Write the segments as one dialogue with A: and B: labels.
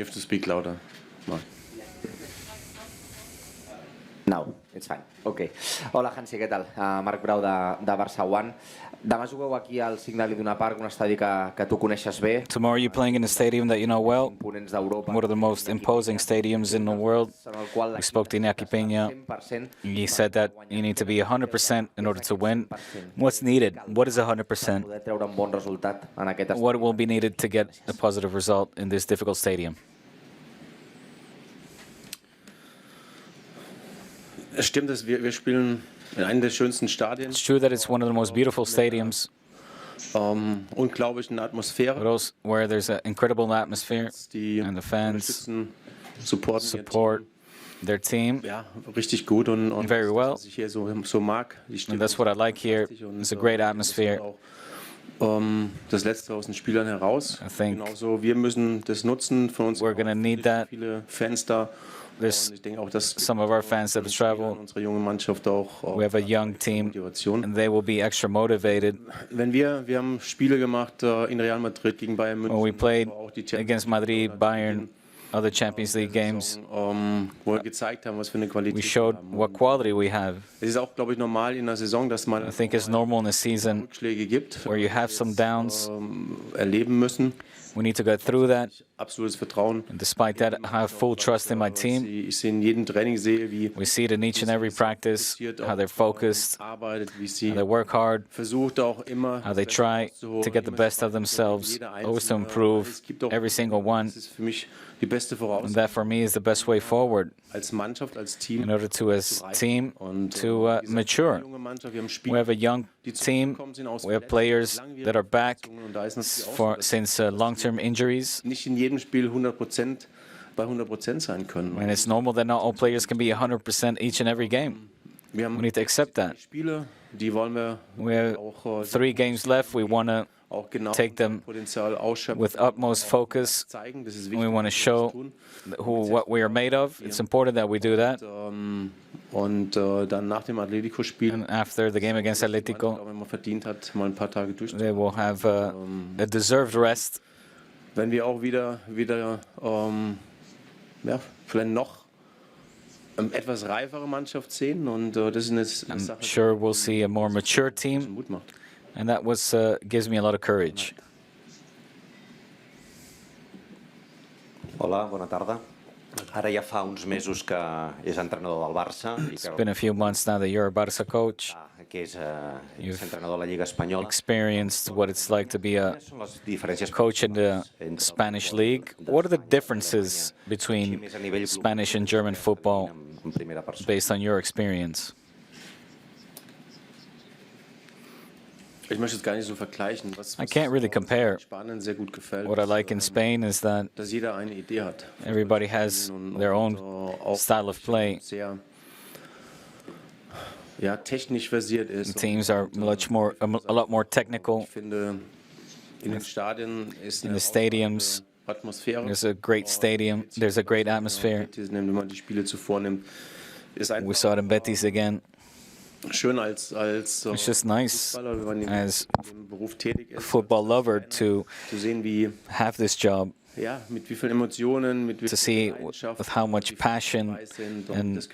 A: You have to speak louder. No.
B: No, it's fine. Ok. Hola, Hansi, què tal? Marc Brau de Barça One. Demà jugueu aquí al Signal Iduna Park, un estadi que tu coneixes bé.
C: Tomorrow you're playing in a stadium that you know well, one of the most imposing stadiums in the world. We spoke to Iñaki Peña. He said that you need to be 100% in order to win. What's needed? What is 100%? What will be needed to get a positive result in this difficult stadium?
A: Es stimmt, dass wir spielen in einem der schönsten Stadien.
C: It's true that it's one of the most beautiful stadiums.
A: Unglaublichen Atmosphäre.
C: But also where there's an incredible atmosphere and the fans support their team
A: richtig gut und
C: very well.
A: Was ich hier so mag.
C: And that's what I like here. It's a great atmosphere.
A: Das Letzte aus den Spielern heraus.
C: I think
A: genauso wir müssen das nutzen von uns.
C: We're going to need that.
A: Viele Fans da.
C: There's some of our fans that travel. We have a young team, and they will be extra motivated.
A: Wir haben Spiele gemacht in Real Madrid gegen Bayern München.
C: When we played against Madrid, Bayern, other Champions League games, we showed what quality we have.
A: Es ist auch, glaube ich, normal in der Saison, dass man
C: I think it's normal in a season
A: Rückschläge gibt,
C: where you have some downs.
A: Erleben müssen.
C: We need to go through that.
A: Absolutes Vertrauen.
C: And despite that, I have full trust in my team.
A: Ich sehe in jedem Training wie
C: we see it in each and every practice, how they're focused, how they work hard, how they try to get the best of themselves, always to improve, every single one. And that for me is the best way forward in order to, as a team, to mature. We have a young team, we have players that are back since long-term injuries. And it's normal that not all players can be 100% each and every game. We need to accept that. We have 3 games left. We want to take them with utmost focus. We want to show what we are made of. It's important that we do that. And after the game against Atletico, they will have a deserved rest.
A: Wenn wir auch wieder vielleicht noch etwas reifere Mannschaft sehen und das ist eine Sache.
C: I'm sure we'll see a more mature team, and that gives me a lot of courage.
B: Hola, bona tarda. Ara ja fa uns mesos que és entrenador del Barça.
C: It's been a few months now that you're a Barça coach.
B: You've
C: experienced what it's like to be a coach in the Spanish league. What are the differences between Spanish and German football based on your experience? I can't really compare. What I like in Spain is that everybody has their own style of play. The teams are a lot more technical. In the stadiums, there's a great stadium. There's a great atmosphere. We saw it in Betis again. It's just nice as a football lover to have this job, to see with how much passion and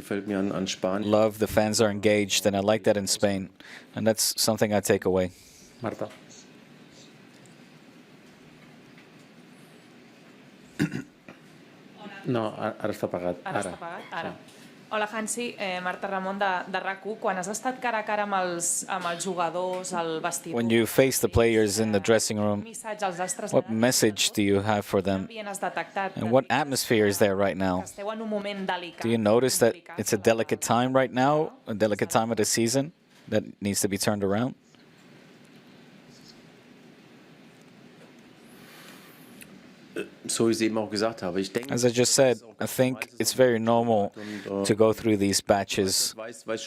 C: love the fans are engaged, and I like that in Spain, and that's something I take away.
B: Marta.
A: No, ara està apagat.
D: Ara. Hola, Hansi. Marta Ramon de RAC1. Quan has estat cara a cara amb els jugadors, al vestidor...
C: When you face the players in the dressing room, what message do you have for them? And what atmosphere is there right now? Do you notice that it's a delicate time right now, a delicate time of the season that needs to be turned around? As I just said, I think it's very normal to go through these batches. The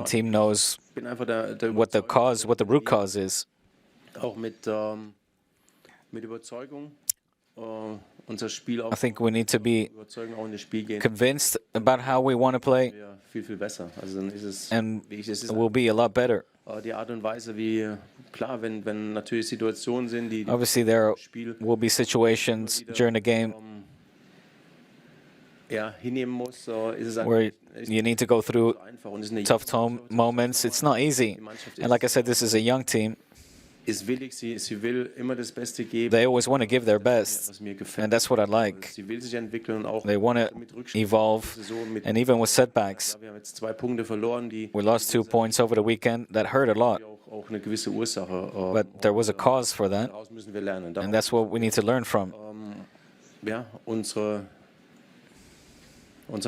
C: team knows what the root cause is. I think we need to be convinced about how we want to play, and we'll be a lot better. Obviously, there will be situations during the game where you need to go through tough moments. It's not easy. And like I said, this is a young team. They always want to give their best, and that's what I like. They want to evolve, and even with setbacks, we lost 2 points over the weekend. That hurt a lot, but there was a cause for that, and that's what we need to learn from. We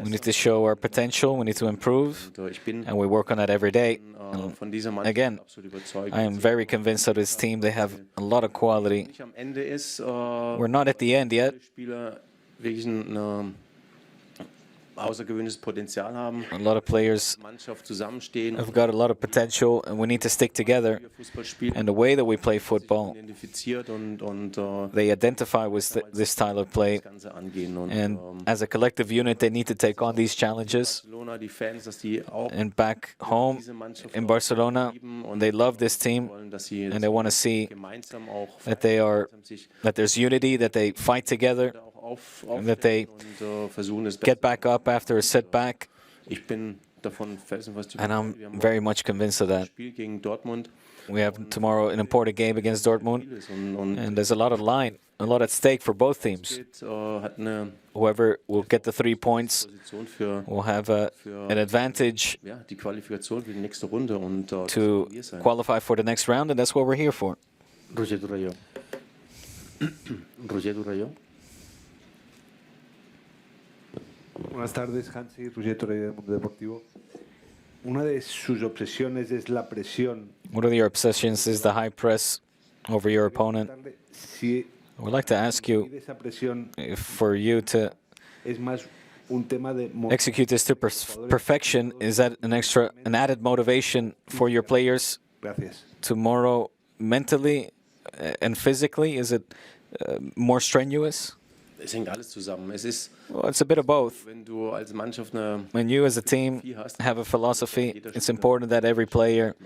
C: need to show our potential, we need to improve, and we work on that every day. And again, I am very convinced of this team. They have a lot of quality. We're not at the end yet. A lot of players have got a lot of potential, and we need to stick together. And the way that we play football, they identify with this style of play. And as a collective unit, they need to take on these challenges. And back home in Barcelona, they love this team, and they want to see that there's unity, that they fight together, and that they get back up after a setback. And I'm very much convinced of that. We have tomorrow an important game against Dortmund, and there's a lot at stake for both teams. Whoever will get the 3 points will have an advantage to qualify for the next round, and that's what we're here for.
E: Buenas tardes, Hansi, Roger del Mundo Deportivo. Una de sus obsesiones es la presión.
C: One of your obsessions is the high press over your opponent. I would like to ask you if for you to execute this to perfection, is that an added motivation for your players tomorrow, mentally and physically? Is it more strenuous? Well, it's a bit of both. When you as a team have a philosophy, it's important that every player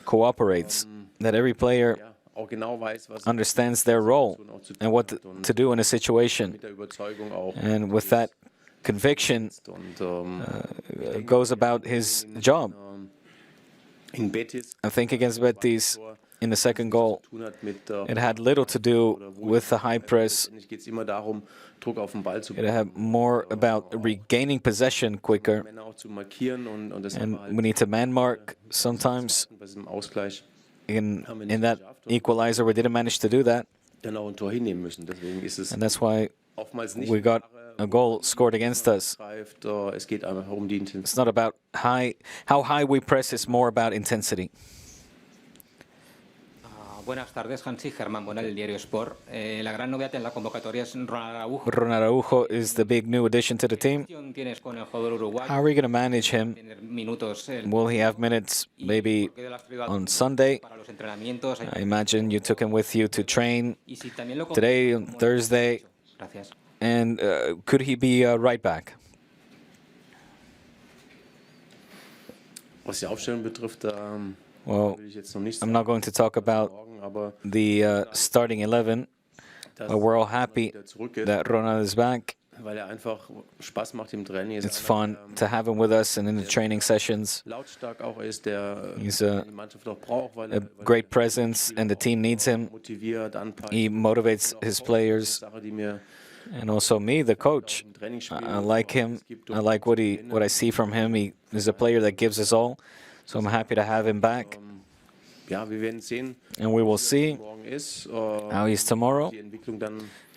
C: cooperates, that every player understands their role and what to do in a situation. And with that conviction, goes about his job. I think against Betis, in the second goal, it had little to do with the high press. It had more about regaining possession quicker. And we need to man mark sometimes. In that equalizer, we didn't manage to do that. And that's why we got a goal scored against us. It's not about how high we press, it's more about intensity.
F: Buenas tardes, Hansi. Germán Bonal, el diario Sport. La gran novedad en la convocatoria es Ronald Araújo.
C: Ronald Araújo is the big new addition to the team. How are we going to manage him? Will he have minutes maybe on Sunday? I imagine you took him with you to train today, on Thursday. And could he be a right back? Well, I'm not going to talk about the starting 11, but we're all happy that Ronald is back. It's fun to have him with us and in the training sessions. He's a great presence, and the team needs him. He motivates his players. And also me, the coach. I like him. I like what I see from him. He is a player that gives us all. So I'm happy to have him back. And we will see how he's tomorrow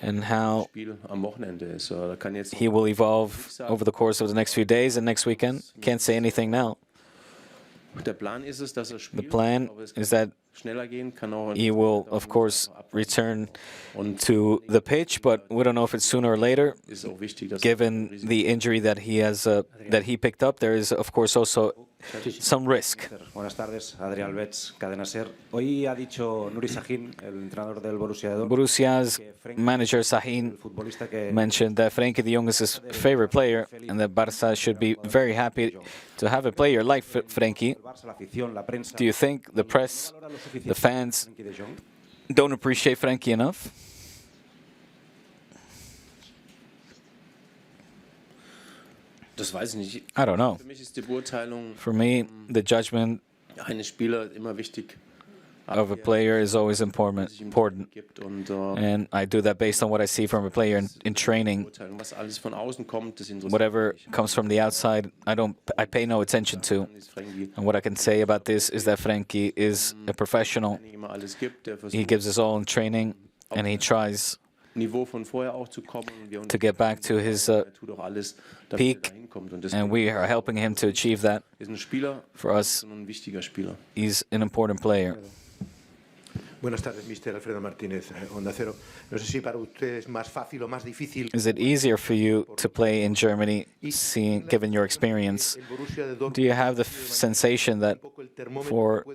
C: and how he will evolve over the course of the next few days and next weekend. Can't say anything now. The plan is that he will, of course, return to the pitch, but we don't know if it's sooner or later. Given the injury that he has, that he picked up, there is, of course, also some risk.
G: Buenas tardes, Adrián Betts, Cadena Ser. Hoy ha dicho Nuri Sahin, el entrenador del Borussia Dortmund,
C: Borussia's manager Sahin mentioned that Frenkie de Jong is his favorite player and that Barca should be very happy to have a player like Frenkie. Do you think the press, the fans, don't appreciate Frenkie enough? I don't know. For me, the judgment of a player is always important. And I do that based on what I see from a player in training. Whatever comes from the outside, I pay no attention to. And what I can say about this is that Frenkie is a professional. He gives his all in training, and he tries to get back to his peak, and we are helping him to achieve that. For us, he's an important player.
H: Buenas tardes, Mr. Alfredo Martínez, Onda Cero. No sé si para usted es más fácil o más difícil.
C: Is it easier for you to play in Germany, given your experience? Do you have the sensation that for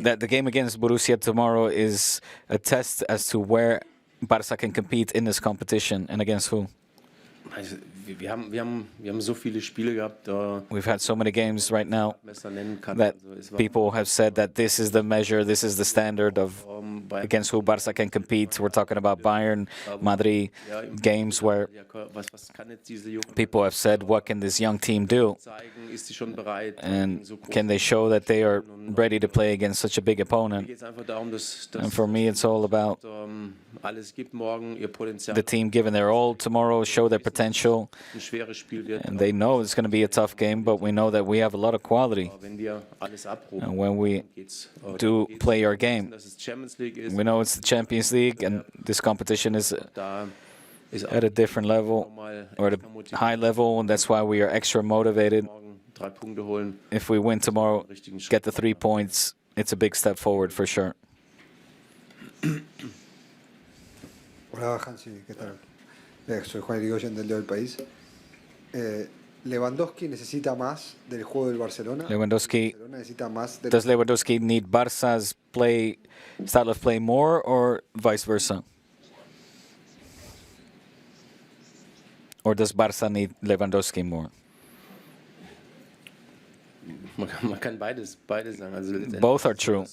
C: that the game against Borussia tomorrow is a test as to where Barca can compete in this competition and against who? We've had so many games right now that people have said that this is the measure, this is the standard of against who Barca can compete. We're talking about Bayern, Madrid, games where people have said, what can this young team do? And can they show that they are ready to play against such a big opponent? And for me, it's all about the team giving their all tomorrow, show their potential. And they know it's going to be a tough game, but we know that we have a lot of quality. And when we do play our game, we know it's the Champions League, and this competition is at a different level, or at a high level, and that's why we are extra motivated. If we win tomorrow, get the 3 points, it's a big step forward for sure.
E: Hola, Hansi, ¿qué tal? Soy Juan Irigoyen del Diario del País. Lewandowski necesita más del juego del Barcelona. Does Lewandowski need Barca's style of play more, or vice versa? Or does Barca need Lewandowski more? Both are true.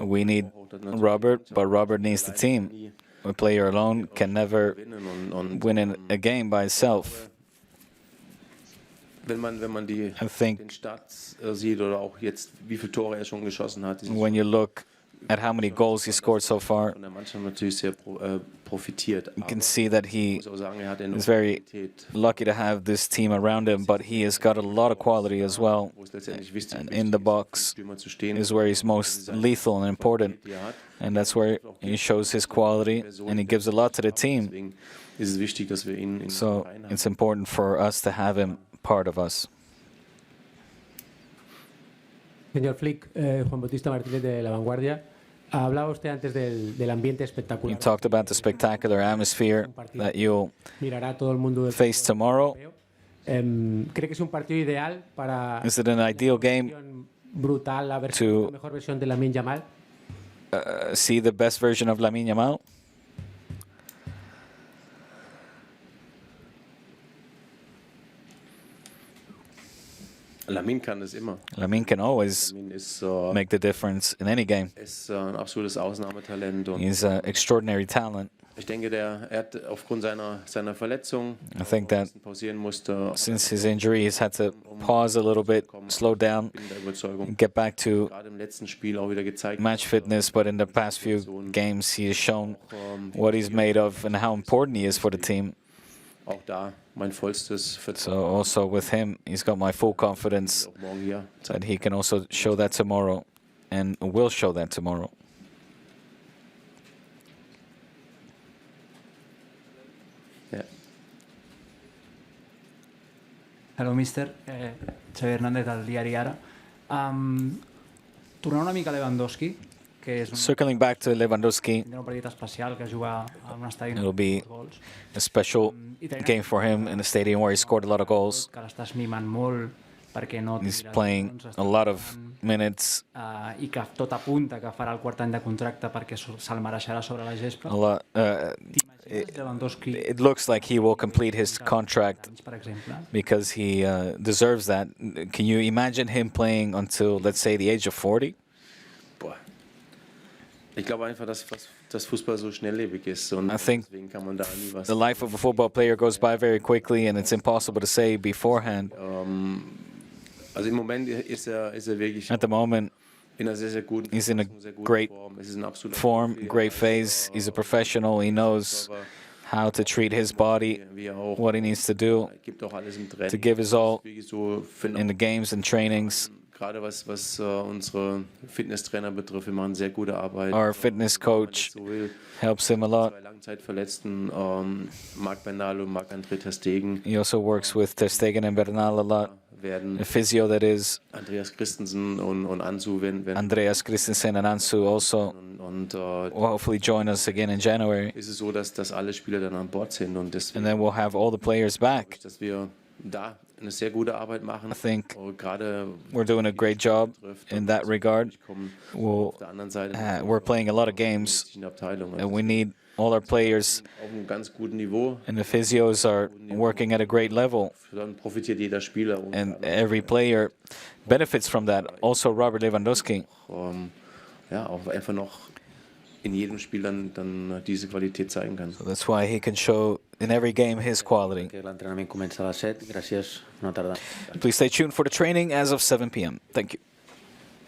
E: We need Robert, but Robert needs the team. A player alone can never win in a game by itself. I think when you look at how many goals he scored so far, you can see that he is very lucky to have this team around him, but he has got a lot of quality as well. And in the box is where he's most lethal and important. And that's where he shows his quality, and he gives a lot to the team. So it's important for us to have him part of us.
I: Señor Flick, Juan Bautista Martínez de La Vanguardia. Hablaba usted antes del ambiente espectacular.
C: You talked about the spectacular atmosphere that you'll face tomorrow.
I: ¿Cree que es un partido ideal para
C: Is it an ideal game
I: brutal, la mejor versión de Lamine Yamal?
C: See the best version of Lamine Yamal?
A: Lamine kann das immer.
C: Lamine can always make the difference in any game.
A: Ist ein absolutes Ausnahmetalent.
C: He's an extraordinary talent.
A: Ich denke, hat aufgrund seiner Verletzung
C: I think that since his injury, he's had to pause a little bit, slow down, get back to match fitness. But in the past few games, he has shown what he's made of and how important he is for the team. So also with him, he's got my full confidence that he can also show that tomorrow, and will show that tomorrow.
A: Yeah.
J: Hello, mister. Xavier Hernández del diari Ara. Tornant una mica a Lewandowski,
E: Circling back to Lewandowski,
J: tindrà un partit especial que jugar en un estadi
E: it'll be
J: gols.
E: a special game for him in a stadium where he scored a lot of goals.
J: Que l'estàs mimant molt perquè no
E: He's playing a lot of minutes.
J: I que tot apunta que farà el quart any de contracte perquè se'l mereixerà sobre la gespa.
E: A lot. It looks like he will complete his contract because he deserves that. Can you imagine him playing until, let's say, the age of 40?
A: Ich glaube einfach, dass Fußball so schnelllebig ist und
E: I think
A: deswegen kann man da nie was.
E: the life of a football player goes by very quickly, and it's impossible to say beforehand.
A: Also im Moment ist er wirklich
E: At the moment,
A: in einer sehr guten,
E: he's in a great form, great phase. He's a professional. He knows how to treat his body, what he needs to do to give his all in the games and trainings.
A: Gerade was unsere Fitnesstrainer betrifft, wir machen sehr gute Arbeit.
E: Our fitness coach helps him a lot.
A: Zwei Langzeitverletzten, Marc Bernal und Marc-André ter Stegen.
E: He also works with Ter Stegen and Bernal a lot. A physio, that is.
A: Andreas Christensen und Ansu werden
E: Andreas Christensen and Ansu also will hopefully join us again in January.
A: Ist es so, dass alle Spieler dann an Bord sind und deswegen,
E: and then we'll have all the players back.
A: Dass wir da eine sehr gute Arbeit machen.
E: I think
A: gerade
E: we're doing a great job in that regard. We're playing a lot of games, and we need all our players, and the physios are working at a great level, and every player benefits from that. Also Robert Lewandowski.
A: Ja, auch einfach noch in jedem Spiel dann diese Qualität zeigen kann.
E: So that's why he can show in every game his quality.
B: L'entrenament comença a les 7. Gràcies. Bona tarda.
E: Please stay tuned for the training as of 7 p.m. Thank you.